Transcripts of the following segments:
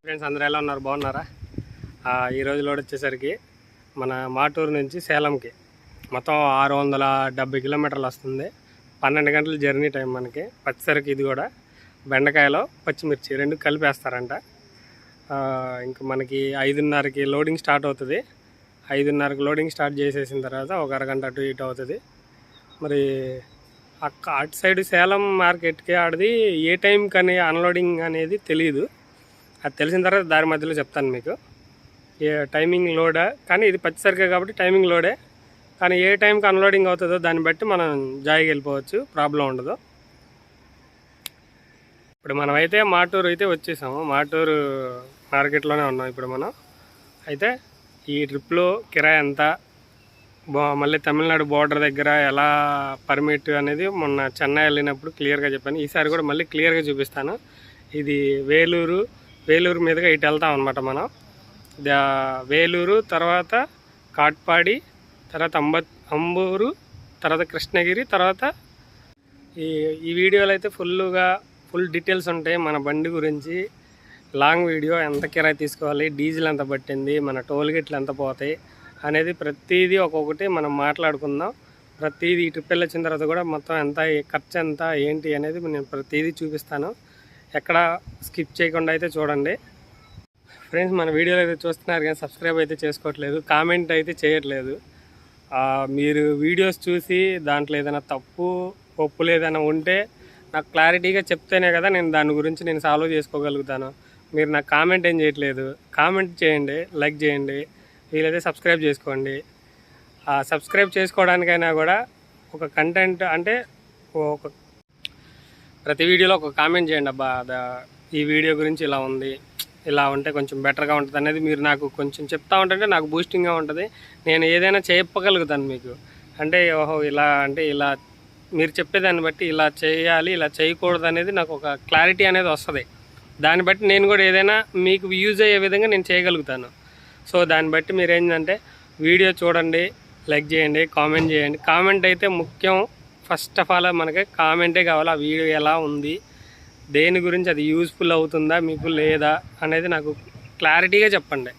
Friends అందరూ ఎలా ఉన్నారు, బాగున్నారా? ఈరోజు లోడ్ వచ్చేసరికి మన మాటూరు నుంచి సేలంకి మొత్తం 670 కిలోమీటర్లు వస్తుంది. 12 గంటల జర్నీ టైం మనకి. పచ్చిసరికి ఇది కూడా బెండకాయలో పచ్చిమిర్చి రెండు కలిపేస్తారంట. ఇంకా మనకి 5:30కి లోడింగ్ స్టార్ట్ అవుతుంది. 5:30కి లోడింగ్ స్టార్ట్ చేసేసిన తర్వాత ఒక అరగంట అటు ఇటు అవుతుంది. మరి అటు సైడ్ సేలం మార్కెట్కి ఆడిది ఏ టైంకి అని అన్లోడింగ్ అనేది తెలియదు. అది తెలిసిన తర్వాత దారి మధ్యలో చెప్తాను మీకు. ఏ టైమింగ్ లోడా, కానీ ఇది పచ్చిసరికే కాబట్టి టైమింగ్ లోడే. కానీ ఏ టైంకి అన్లోడింగ్ అవుతుందో దాన్ని బట్టి మనం జాయికి వెళ్ళిపోవచ్చు, ప్రాబ్లం ఉండదు. ఇప్పుడు మనమైతే మాటూరు అయితే వచ్చేసాము. మాటూరు మార్కెట్లోనే ఉన్నాం ఇప్పుడు మనం. అయితే ఈ ట్రిప్లో కిరాయి ఎంత, మళ్ళీ తమిళనాడు బోర్డర్ దగ్గర ఎలా పర్మిట్ అనేది మొన్న చెన్నై వెళ్ళినప్పుడు క్లియర్గా చెప్పాను. ఈసారి కూడా మళ్ళీ క్లియర్గా చూపిస్తాను. ఇది వేలూరు మీదుగా ఇటు వెళ్తాం అనమాట మనం. వేలూరు తర్వాత కాట్పాడి, తర్వాత అంబూరు, తర్వాత కృష్ణగిరి, తర్వాత ఈ వీడియోలో అయితే ఫుల్ డీటెయిల్స్ ఉంటాయి మన బండి గురించి. లాంగ్ వీడియో, ఎంత కిరాయి తీసుకోవాలి, డీజిల్ ఎంత పట్టింది, మన టోల్ గేట్లు ఎంత పోతాయి అనేది ప్రతిదీ ఒక్కొక్కటి మనం మాట్లాడుకుందాం. ప్రతిదీ ఈ ట్రిప్ వెళ్ళొచ్చిన తర్వాత కూడా మొత్తం ఎంత ఖర్చు ఎంత ఏంటి అనేది నేను ప్రతిదీ చూపిస్తాను. ఎక్కడ స్కిప్ చేయకుండా అయితే చూడండి. ఫ్రెండ్స్, మన వీడియోలు అయితే చూస్తున్నారు కానీ సబ్స్క్రైబ్ అయితే చేసుకోవట్లేదు, కామెంట్ అయితే చేయట్లేదు. మీరు వీడియోస్ చూసి దాంట్లో ఏదైనా ఒప్పులు ఏదైనా ఉంటే నాకు క్లారిటీగా చెప్తేనే కదా నేను దాని గురించి నేను సాల్వ్ చేసుకోగలుగుతాను. మీరు నాకు కామెంట్ ఏం చేయట్లేదు. కామెంట్ చేయండి, లైక్ చేయండి, వీలైతే సబ్స్క్రైబ్ చేసుకోండి. సబ్స్క్రైబ్ చేసుకోవడానికైనా కూడా ఒక కంటెంట్ అంటే ప్రతి వీడియోలో ఒక కామెంట్ చేయండి. అబ్బా ఈ వీడియో గురించి ఇలా ఉంది, ఇలా ఉంటే కొంచెం బెటర్గా ఉంటుంది అనేది మీరు నాకు కొంచెం చెప్తా ఉంటుంటే నాకు బూస్టింగ్గా ఉంటుంది. నేను ఏదైనా చెప్పగలుగుతాను మీకు. అంటే ఓహో ఇలా అంటే ఇలా మీరు చెప్పేదాన్ని బట్టి ఇలా చేయాలి, ఇలా చేయకూడదు అనేది నాకు ఒక క్లారిటీ అనేది వస్తుంది. దాన్ని బట్టి నేను కూడా ఏదైనా మీకు యూజ్ అయ్యే విధంగా నేను చేయగలుగుతాను. సో దాన్ని బట్టి మీరు ఏంటంటే వీడియో చూడండి, లైక్ చేయండి, కామెంట్ చేయండి. కామెంట్ అయితే ముఖ్యం. ఫస్ట్ ఆఫ్ ఆల్ మనకి కామెంటే కావాలి. ఆ వీడియో ఎలా ఉంది, దేని గురించి అది యూజ్ఫుల్ అవుతుందా మీకు లేదా అనేది నాకు క్లారిటీగా చెప్పండి.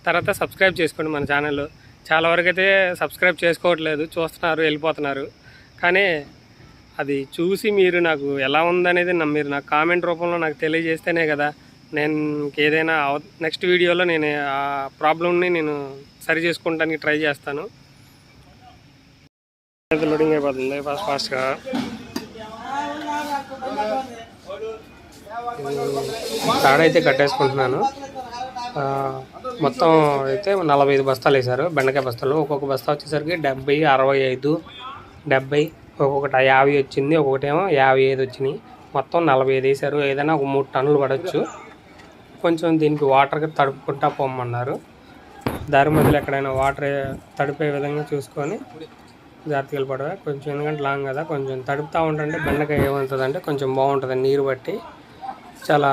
తర్వాత సబ్స్క్రైబ్ చేసుకోండి మన ఛానల్. చాలా వరకు అయితే సబ్స్క్రైబ్ చేసుకోవట్లేదు, చూస్తున్నారు, వెళ్ళిపోతున్నారు. కానీ అది చూసి మీరు నాకు ఎలా ఉందనేది మీరు నాకు కామెంట్ రూపంలో నాకు తెలియజేస్తేనే కదా నేను ఏదైనా నెక్స్ట్ వీడియోలో నేను ఆ ప్రాబ్లమ్ని నేను సరి చేసుకుంటానికి ట్రై చేస్తాను. లోడింగ్ అయిపోతుంది ఫాస్ట్గా. తాడైతే కట్టేసుకుంటున్నాను. మొత్తం అయితే 45 బస్తాలు వేశారు, బెండకాయ బస్తాలు. ఒక్కొక్క బస్తా వచ్చేసరికి 70, 65, 70, ఒక్కొక్కటి 50 వచ్చింది, ఒక్కొక్కటేమో 55 వచ్చినాయి. మొత్తం 45 వేశారు. ఏదైనా ఒక 3 టన్నులు పడవచ్చు. కొంచెం దీనికి వాటర్కి తడుపుకుంటా పోమన్నారు. దారి మధ్యలో ఎక్కడైనా వాటర్ తడిపే విధంగా చూసుకొని జాగ్రత్తగా వెళ్ళిపోవడమే. కొంచెం ఎందుకంటే లాంగ్ కదా, కొంచెం తడుపుతూ ఉంటుంటే బెండకాయ ఏమవుతుందంటే కొంచెం బాగుంటుంది. నీరు బట్టి చాలా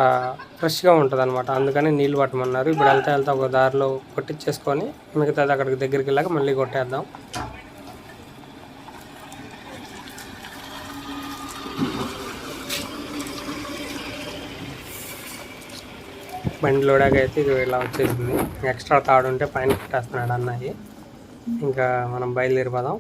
ఫ్రెష్గా ఉంటుంది అనమాట. అందుకని నీళ్ళు పట్టమన్నారు. ఇప్పుడు వెళ్తా ఒక దారిలో కొట్టించేసుకొని మిగతాది అక్కడికి దగ్గరికి వెళ్ళాక మళ్ళీ కొట్టేద్దాం. బండి లోడాగా అయితే ఇది ఇలా వచ్చేసింది. ఎక్స్ట్రా తాడు ఉంటే పైన పెట్టేస్తున్నాడు అన్నయ్య. ఇంకా మనం బయలుదేరిపోదాం.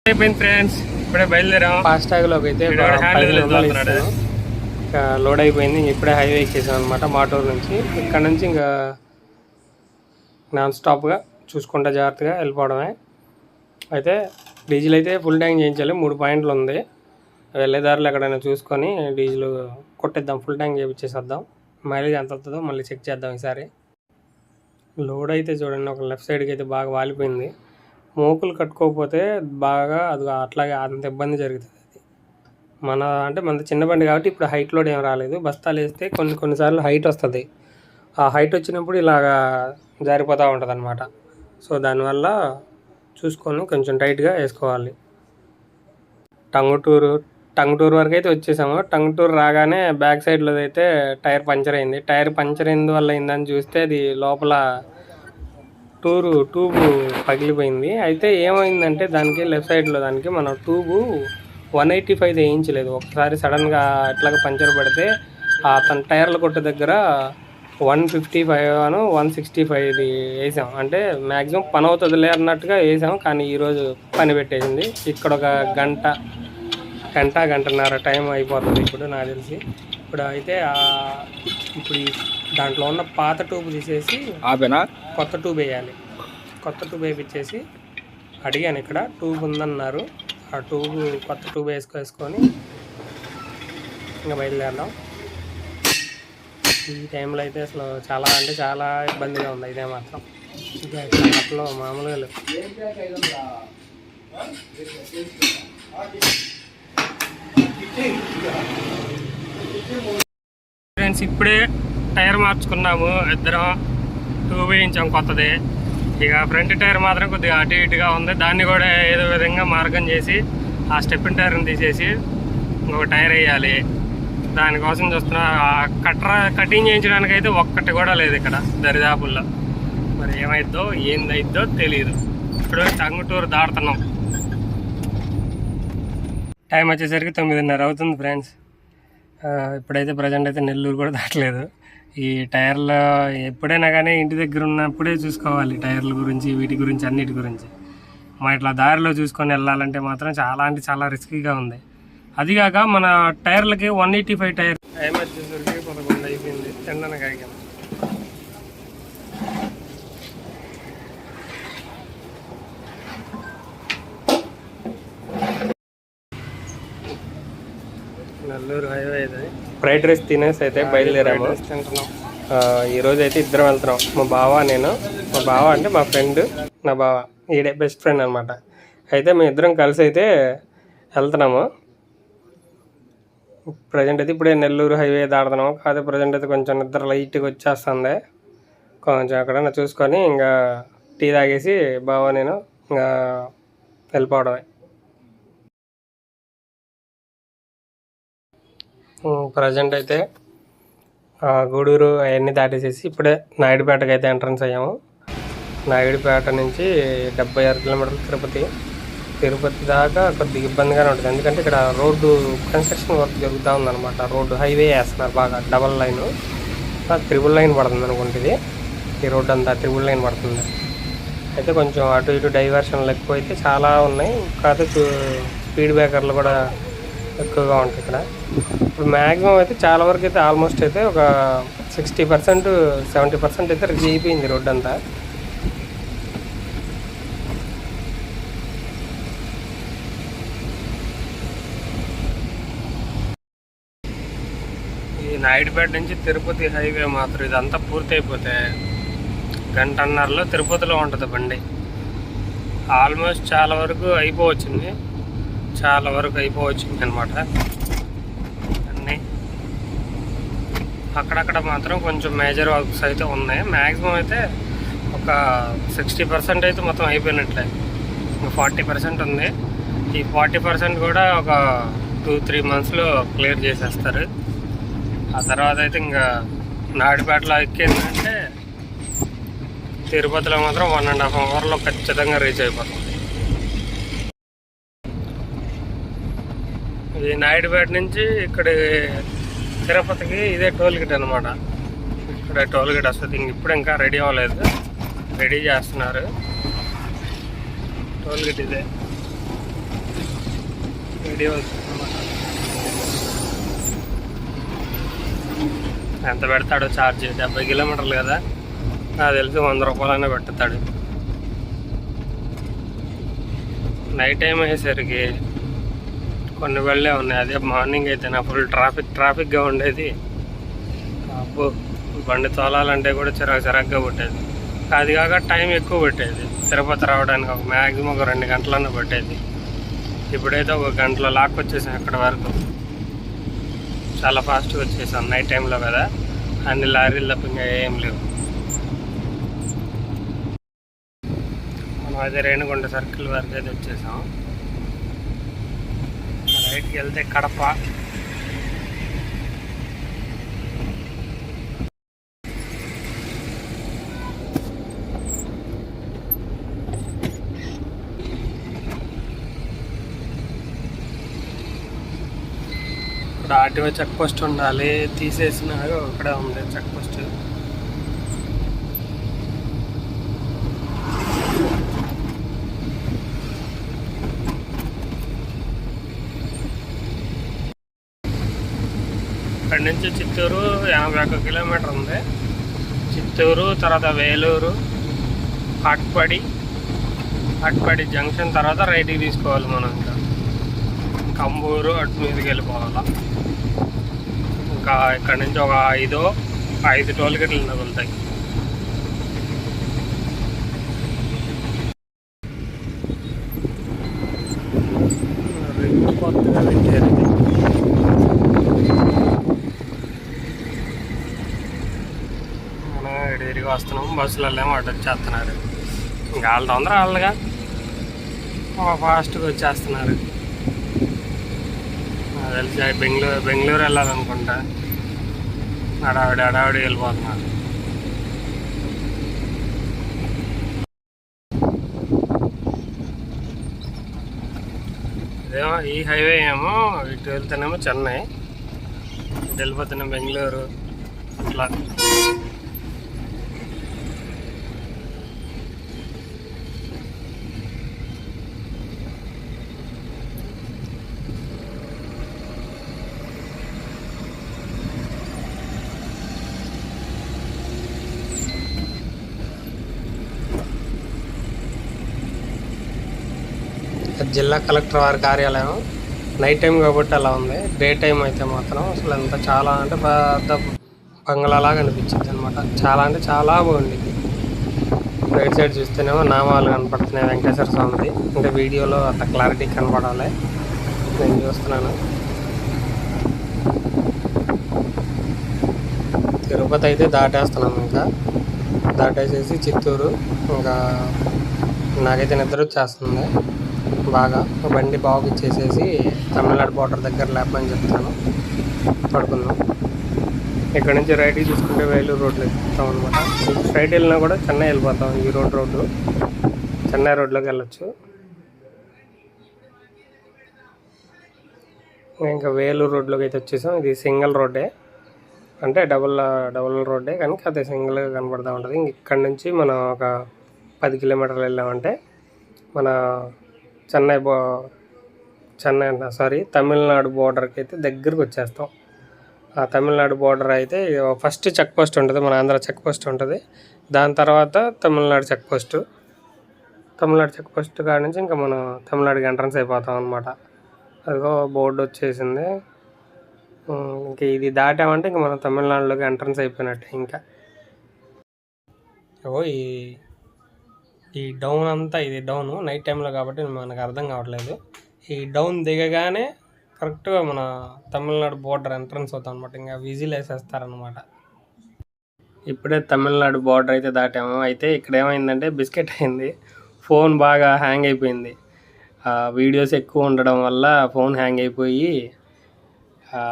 అయిపోయింది ఫ్రెండ్స్, ఇప్పుడే బయలుదేరాం. ఫాస్టాగ్లోకి అయితే ఇంకా లోడ్ అయిపోయింది. ఇప్పుడే హైవే ఎక్కేసాం అనమాట మాటూరు నుంచి. ఇక్కడ నుంచి ఇంకా నాన్ స్టాప్గా చూసుకుంటా జాగ్రత్తగా వెళ్ళిపోవడమే. అయితే డీజిల్ అయితే ఫుల్ ట్యాంక్ చేయించాలి. 3 పాయింట్లు ఉంది. వెళ్ళేదారులు ఎక్కడైనా చూసుకొని డీజిల్ కొట్టిద్దాం, ఫుల్ ట్యాంక్ చేయించేసేద్దాం. మైలేజ్ ఎంత వస్తుందో మళ్ళీ చెక్ చేద్దాం ఈసారి. లోడ్ అయితే చూడండి, ఒక లెఫ్ట్ సైడ్కి అయితే బాగా వాలిపోయింది. మోకులు కట్టుకోకపోతే బాగా అది అట్లాగే అంత ఇబ్బంది జరుగుతుంది. అది మన చిన్న బండి కాబట్టి ఇప్పుడు హైట్ లోడ్ ఏం రాలేదు. బస్తాలు వేస్తే కొన్నిసార్లు హైట్ వస్తుంది. ఆ హైట్ వచ్చినప్పుడు ఇలాగా జారిపోతూ ఉంటుంది అనమాట. సో దానివల్ల చూసుకొని కొంచెం టైట్గా వేసుకోవాలి. టంగుటూరు టంగుటూరు వరకు అయితే వచ్చేసాము. టంగుటూరు రాగానే బ్యాక్ సైడ్లో అయితే టైర్ పంచర్ అయింది. టైర్ పంచర్ ఎందువల్ల అయిందని చూస్తే అది లోపల ట్యూబు పగిలిపోయింది. అయితే ఏమైందంటే దానికి లెఫ్ట్ సైడ్లో దానికి మనం ట్యూబు 185 వేయించలేదు. ఒకసారి సడన్గా అట్లాగా పంచర్ పడితే తన టైర్ల కొట్టు దగ్గర 155 165 వేసాం. అంటే మ్యాక్సిమం పని అవుతుందిలే అన్నట్టుగా వేసాం. కానీ ఈరోజు పని పెట్టేసింది. ఇక్కడ ఒక గంటన్నర టైం అయిపోతుంది ఇప్పుడు నాకు తెలిసి. ఇప్పుడు అయితే ఇప్పుడు దాంట్లో ఉన్న పాత ట్యూబ్ తీసేసి కొత్త ట్యూబ్ వేయాలి. కొత్త ట్యూబ్ వేయించేసి అడిగాను, ఇక్కడ ట్యూబ్ ఉందన్నారు. ఆ ట్యూబ్ కొత్త ట్యూబ్ వేసుకొని ఇంకా బయలుదేరదాం. ఈ టైంలో అయితే అసలు చాలా అంటే చాలా ఇబ్బందిగా ఉంది. ఇదే మాత్రం అట్లో మామూలుగా లేదు. ఫ్రెండ్స్ ఇప్పుడే టైర్ మార్చుకున్నాము, ఇద్దరం ట్యూబ్ వేయించాం కొత్తది. ఇక ఫ్రంట్ టైర్ మాత్రం కొద్దిగా అటు ఇటుగా ఉంది. దాన్ని కూడా ఏదో విధంగా మార్గం చేసి ఆ స్టెప్పిన్ టైర్ని తీసేసి ఇంకొక టైర్ వేయాలి. దానికోసం చూస్తున్నా. కటింగ్ చేయించడానికి అయితే ఒక్కటి కూడా లేదు ఇక్కడ దరిదాపుల్లో. మరి ఏమైద్దో ఏందైద్దో తెలియదు. ఇప్పుడు టంగుటూరు దాడుతున్నాం. టైం వచ్చేసరికి 9:30 అవుతుంది ఫ్రెండ్స్. ఇప్పుడైతే ప్రజెంట్ అయితే నెల్లూరు కూడా దాటలేదు. ఈ టైర్లు ఎప్పుడైనా కానీ ఇంటి దగ్గర ఉన్నప్పుడే చూసుకోవాలి టైర్ల గురించి, వీటి గురించి, అన్నిటి గురించి. ఇట్లా దారిలో చూసుకొని వెళ్ళాలంటే మాత్రం చాలా అంటే చాలా రిస్కీగా ఉంది. అదిగాక మన టైర్లకి 185 టైర్. టైం వచ్చేసరికి 11 అయిపోయింది. తిండానికి ఆగాం. నెల్లూరు హైవే అయితే ఫ్రైడ్ రైస్ తినేసి అయితే బయలుదేరాము. ఈరోజు అయితే ఇద్దరం వెళ్తున్నాం. మా బావ, నేను. మా బావ అంటే మా ఫ్రెండ్, నా బావ ఈడే బెస్ట్ ఫ్రెండ్ అనమాట. అయితే మేము ఇద్దరం కలిసి అయితే వెళ్తున్నాము. ప్రజెంట్ అయితే ఇప్పుడే నెల్లూరు హైవే దాడుతున్నాము. కాకపోతే ప్రజెంట్ అయితే కొంచెం నిద్ర లైట్గా వచ్చేస్తుంది. కొంచెం అక్కడ చూసుకొని ఇంకా టీ తాగేసి బావ నేను ఇంకా వెళ్ళిపోవడమే. ప్రజెంట్ అయితే గూడూరు అవన్నీ దాటేసేసి ఇప్పుడే నాయుడుపేటకి అయితే ఎంట్రన్స్ అయ్యాము. నాయుడుపేట నుంచి 76 కిలోమీటర్లు తిరుపతి దాకా కొద్దిగా ఇబ్బందిగానే ఉంటుంది. ఎందుకంటే ఇక్కడ రోడ్డు కన్స్ట్రక్షన్ వర్క్ జరుగుతూ ఉందన్నమాట. రోడ్డు హైవే వేస్తున్నారు బాగా, డబల్ లైన్, త్రిబుల్ లైన్ పడుతుంది అనుకుంటుంది. ఈ రోడ్డు అంతా త్రిబుల్ లైన్ పడుతుంది. అయితే కొంచెం అటు ఇటు డైవర్షన్లు ఎక్కువ అయితే చాలా ఉన్నాయి. కాకపోతే స్పీడ్ బ్రేకర్లు కూడా ఎక్కువగా ఉంటాయి ఇక్కడ. ఇప్పుడు మ్యాక్సిమం అయితే చాలా వరకు అయితే ఆల్మోస్ట్ అయితే ఒక 60% 70% అయితే రిచ్ అయిపోయింది రోడ్డు అంతా. ఈ నాయుడుపేట నుంచి తిరుపతి హైవే మాత్రం ఇదంతా పూర్తయిపోతే గంటన్నరలో తిరుపతిలో ఉంటుంది బండి. ఆల్మోస్ట్ చాలా వరకు అయిపోవచ్చింది అనమాట. అన్నీ అక్కడక్కడ మాత్రం కొంచెం మేజర్ వర్క్స్ అయితే ఉన్నాయి. మ్యాక్సిమం అయితే ఒక 60% అయితే మొత్తం అయిపోయినట్లే. ఇంకా 40% ఉంది. ఈ 40% కూడా ఒక 2-3 మంత్స్లో క్లియర్ చేసేస్తారు. ఆ తర్వాత అయితే ఇంకా నాయుడుపేటలో ఎక్కిందంటే తిరుపతిలో మాత్రం 1.5 అవర్లో ఖచ్చితంగా రీచ్ అయిపోతుంది. ఇది నాయుడుపేట నుంచి ఇక్కడ తిరుపతికి ఇదే టోల్ గేట్ అనమాట. ఇక్కడ టోల్ గేట్ వస్తుంది. ఇప్పుడు ఇంకా రెడీ అవ్వలేదు, రెడీ చేస్తున్నారు. టోల్ గేట్ ఇదే రెడీ అవుతుంది అనమాట. ఎంత పెడతాడో ఛార్జ్? 70 కిలోమీటర్లు కదా, నాకు తెలిసి 100 రూపాయలైనా పెడతాడు. నైట్ టైం అయ్యేసరికి కొన్ని వెళ్ళే ఉన్నాయి. అదే మార్నింగ్ అయితే నా ఫుల్ ట్రాఫిక్గా ఉండేది. అబ్బో, బండి తోలాలంటే కూడా చిరాకుగా పట్టేది. అది కాక టైం ఎక్కువ పట్టేది. తిరుపతి రావడానికి ఒక మ్యాక్సిమం ఒక 2 గంటలన్నా పట్టేది. ఇప్పుడైతే 1 గంటలో లాక్కొచ్చేసాం అక్కడ వరకు. చాలా ఫాస్ట్గా వచ్చేసాం. నైట్ టైంలో కదా, అన్ని లారీలు తప్ప ఇంకా ఏం లేవు. మనం అదే రేణిగుంట సర్కిల్ వరకు అయితే వచ్చేసాం. బయటికి వెళ్తే కడప. ఇక్కడ ఆర్టీఓ చెక్ పోస్ట్ ఉండాలి, తీసేసినారు. ఇక్కడ ఉంది చెక్ పోస్ట్. ఇక్కడ నుంచి చిత్తూరు 51 కిలోమీటర్ ఉంది. చిత్తూరు తర్వాత వేలూరు, అట్పడి జంక్షన్ తర్వాత రైట్కి తీసుకోవాలి మనం. ఇంకా కంబూరు అటు మీదకి వెళ్ళిపోవాలా. ఇంకా ఇక్కడ నుంచి ఒక 5 టోల్ గేట్లు తగులుతాయి. కొత్తగా పెట్టారు. మనం తిరిగి వస్తున్నాం. బస్సులలో ఏమో అటు వచ్చేస్తున్నారు. ఇంకా వాళ్ళ తొందర వాళ్ళగా ఫాస్ట్గా వచ్చేస్తున్నారు. తెలిసి బెంగళూరు వెళ్ళాలనుకుంటా. అడావిడి వెళ్ళిపోతున్నారు. ఇదేమో ఈ హైవే ఏమో ఇటు వెళ్తేనేమో చెన్నై, ఇటు వెళ్ళిపోతున్నాం బెంగళూరు అట్లా. జిల్లా కలెక్టర్ వారి కార్యాలయం. నైట్ టైం కాబట్టి అలా ఉంది. డే టైం అయితే మాత్రం అసలు ఎంత చాలా అంటే పెద్ద బంగ్లాలాగా అనిపించింది అనమాట. చాలా అంటే చాలా బాగుంది. రైట్ సైడ్ చూస్తేనేమో నామాలు కనపడుతున్నాయి వెంకటేశ్వర స్వామిది. అంటే వీడియోలో అంత క్లారిటీ కనపడాలి. నేను చూస్తున్నాను. తిరుపతి అయితే దాటేస్తున్నాను. ఇంకా దాటేసేసి చిత్తూరు. ఇంకా నాకైతే నిద్ర వచ్చేస్తుంది బాగా. బండి బాగా ఇచ్చేసేసి తమిళనాడు బార్డర్ దగ్గర లేపని చెప్తాను, పడుకుందాం. ఇక్కడ నుంచి రైట్కి చూసుకుంటే వేలూరు రోడ్లో ఎక్కుతాం అనమాట. స్ట్రైట్ వెళ్ళినా కూడా చెన్నై వెళ్ళిపోతాం. ఈ రోడ్డు చెన్నై రోడ్లోకి వెళ్ళొచ్చు. ఇంకా వేలూరు రోడ్లోకి అయితే వచ్చేసాం. ఇది సింగిల్ రోడ్డే, అంటే డబుల్ రోడ్డే, కానీ అది సింగిల్గా కనపడుతూ ఉంటుంది. ఇక్కడ నుంచి మనం ఒక 10 కిలోమీటర్లు వెళ్ళామంటే మన తమిళనాడు బోర్డర్కి అయితే దగ్గరకు వచ్చేస్తాం. ఆ తమిళనాడు బోర్డర్ అయితే ఫస్ట్ చెక్ పోస్ట్ ఉంటుంది, మన ఆంధ్ర చెక్ పోస్ట్ ఉంటుంది. దాని తర్వాత తమిళనాడు చెక్ పోస్ట్ కాడ నుంచి ఇంకా మనం తమిళనాడుకి ఎంట్రన్స్ అయిపోతాం అనమాట. అదిగో బోర్డు వచ్చేసింది. ఇంకా ఇది దాటామంటే ఇంకా మనం తమిళనాడులోకి ఎంట్రన్స్ అయిపోయినట్టే. ఇంకా ఈ డౌన్ అంతా, ఇది డౌన్ నైట్ టైంలో కాబట్టి మనకు అర్థం కావట్లేదు. ఈ డౌన్ దిగగానే కరెక్ట్గా మన తమిళనాడు బోర్డర్ ఎంట్రన్స్ అవుతాం అనమాట. ఇంకా విజిల్ వేసేస్తారనమాట. ఇప్పుడే తమిళనాడు బోర్డర్ అయితే దాటాము. అయితే ఇక్కడ ఏమైందంటే బిస్కెట్ అయింది. ఫోన్ బాగా హ్యాంగ్ అయిపోయింది. వీడియోస్ ఎక్కువ ఉండడం వల్ల ఫోన్ హ్యాంగ్ అయిపోయి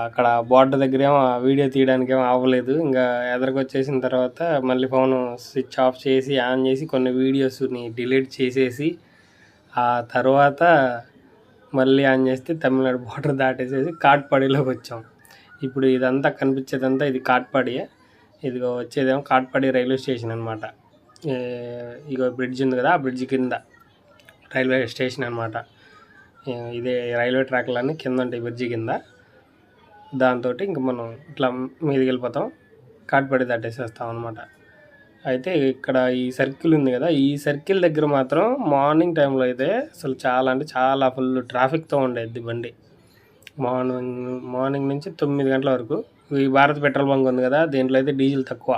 అక్కడ బోర్డర్ దగ్గర ఏమో వీడియో తీయడానికి ఏమో అవ్వలేదు. ఇంకా ఎదరికి వచ్చేసిన తర్వాత మళ్ళీ ఫోన్ స్విచ్ ఆఫ్ చేసి ఆన్ చేసి కొన్ని వీడియోస్ని డిలీట్ చేసేసి ఆ తర్వాత మళ్ళీ ఆన్ చేస్తే తమిళనాడు బోర్డర్ దాటేసేసి కాట్పాడిలోకి వచ్చాం. ఇప్పుడు ఇదంతా కనిపించేదంతా ఇది కాట్పాడి. ఇదిగో వచ్చేదేమో కాట్పాడి రైల్వే స్టేషన్ అనమాట. ఇగో బ్రిడ్జ్ ఉంది కదా, ఆ బ్రిడ్జ్ కింద రైల్వే స్టేషన్ అనమాట. ఇదే రైల్వే ట్రాక్లన్నీ కింద ఉంటాయి బ్రిడ్జి కింద. దాంతో ఇంక మనం ఇట్లా మీదకి వెళ్ళిపోతాం, కాట్పాడి దాటేసేస్తాం అనమాట. అయితే ఇక్కడ ఈ సర్కిల్ ఉంది కదా, ఈ సర్కిల్ దగ్గర మాత్రం మార్నింగ్ టైంలో అయితే అసలు చాలా అంటే చాలా ఫుల్ ట్రాఫిక్తో ఉండేది బండి. మార్నింగ్ నుంచి 9 గంటల వరకు. ఈ భారత్ పెట్రోల్ బంక్ ఉంది కదా, దీంట్లో అయితే డీజిల్ తక్కువ.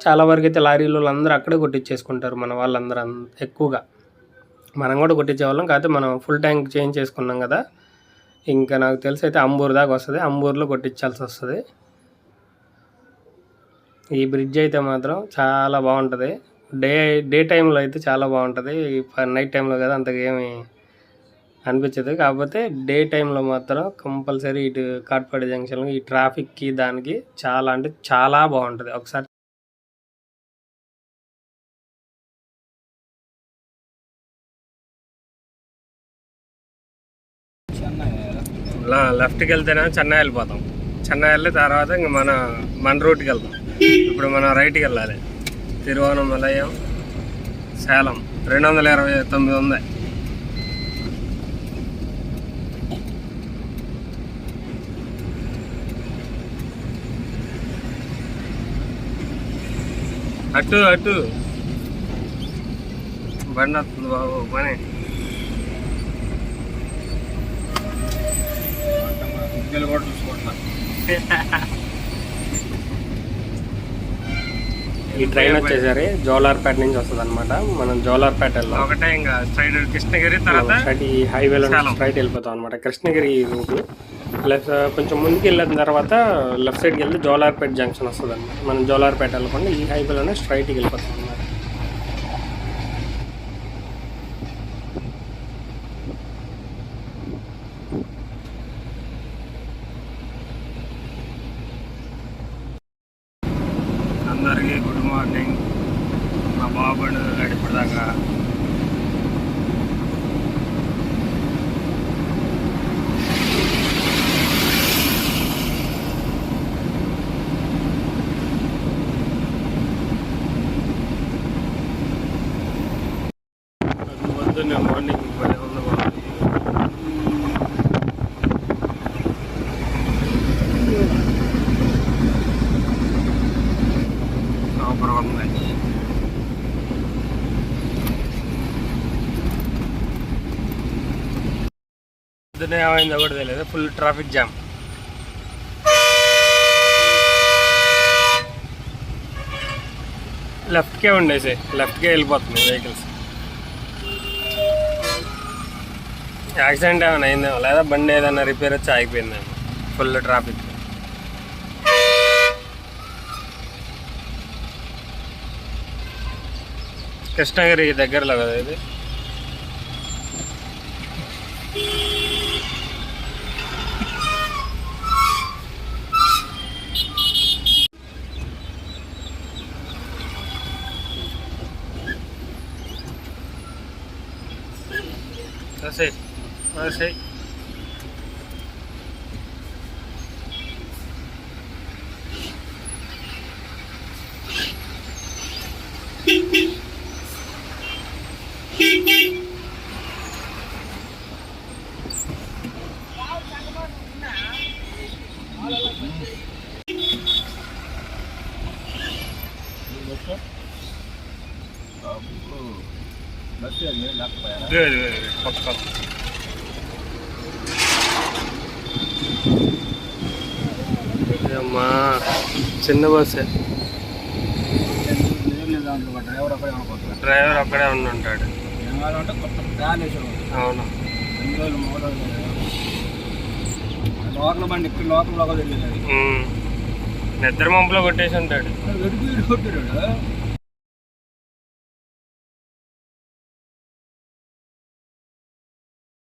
చాలా వరకు అయితే లారీలు అందరూ అక్కడే కొట్టించేసుకుంటారు. మన వాళ్ళందరూ ఎక్కువగా. మనం కూడా కొట్టించేవాళ్ళం, కాకపోతే మనం ఫుల్ ట్యాంక్ చేంజ్ చేసుకున్నాం కదా. ఇంకా నాకు తెలిసి అయితే అంబూరు దాకా వస్తుంది. అంబూరులో కొట్టించాల్సి వస్తుంది. ఈ బ్రిడ్జ్ అయితే మాత్రం చాలా బాగుంటుంది. డే టైంలో అయితే చాలా బాగుంటుంది. నైట్ టైంలో కదా అంతగా ఏమి అనిపించదు. కాకపోతే డే టైంలో మాత్రం కంపల్సరీ ఇటు కాట్పాడి జంక్షన్లో ఈ ట్రాఫిక్కి దానికి చాలా అంటే చాలా బాగుంటుంది. ఒకసారి లెఫ్ట్కి వెళ్తేనే చెన్నై వెళ్ళిపోతాం. చెన్నై వెళ్ళి తర్వాత ఇంక మన రూట్కి వెళ్తాం. ఇప్పుడు మనం రైట్కి వెళ్ళాలి. తిరువనమలయం సేలం 229 ఉంది. అటు అటు బండి వస్తుంది బాబు పని. ఈ ట్రైన్ వచ్చేసరి జోలార్పేట నుంచి వస్తుంది అనమాట. మనం జోలార్పేట వెళ్ళాం ఒకటే, ఇంకా స్ట్రైట్ కృష్ణగిరి తర్వాత స్ట్రైట్ ఈ హైవేలో స్ట్రైట్ వెళ్ళిపోతాం అనమాట. కృష్ణగిరి రూట్ ప్లస్ కొంచెం ముందుకు వెళ్ళిన తర్వాత లెఫ్ట్ సైడ్కి వెళ్తే జోలార్పేట జంక్షన్ వస్తుంది అనమాట. మనం జోలార్పేట వెళ్ళకుండా ఈ హైవేలోనే స్ట్రైట్కి వెళ్ళిపోతాం అనమాట. అందరికీ గుడ్ మార్నింగ్. మా బాబు ఇప్పటిదాకా పొద్దున్నే మార్నింగ్ ఉంది బాబు. సూపర్ ఉంది. పొద్దున్నే ఏమైందో కూడా తెలియదు, ఫుల్ ట్రాఫిక్ జామ్. లెఫ్ట్కే ఉండేసి లెఫ్ట్కే వెళ్ళిపోతున్నాయి వెహికల్స్. యాక్సిడెంట్ ఏమైనా అయిందేమో, లేదా బండి ఏదైనా రిపేర్ వచ్చి ఆగిపోయిందేమో. Full traffic. కృష్ణగిరి దగ్గరలో కదా ఇది. సరే పక్క అమ్మా చిన్న బస్సే. డ్రైవర్ అక్కడే ఉంటాడు. అవును, లోకల్ బండి ఇక్కడ లోకల్ నిద్ర మంపులో కొట్టేసి ఉంటాడు.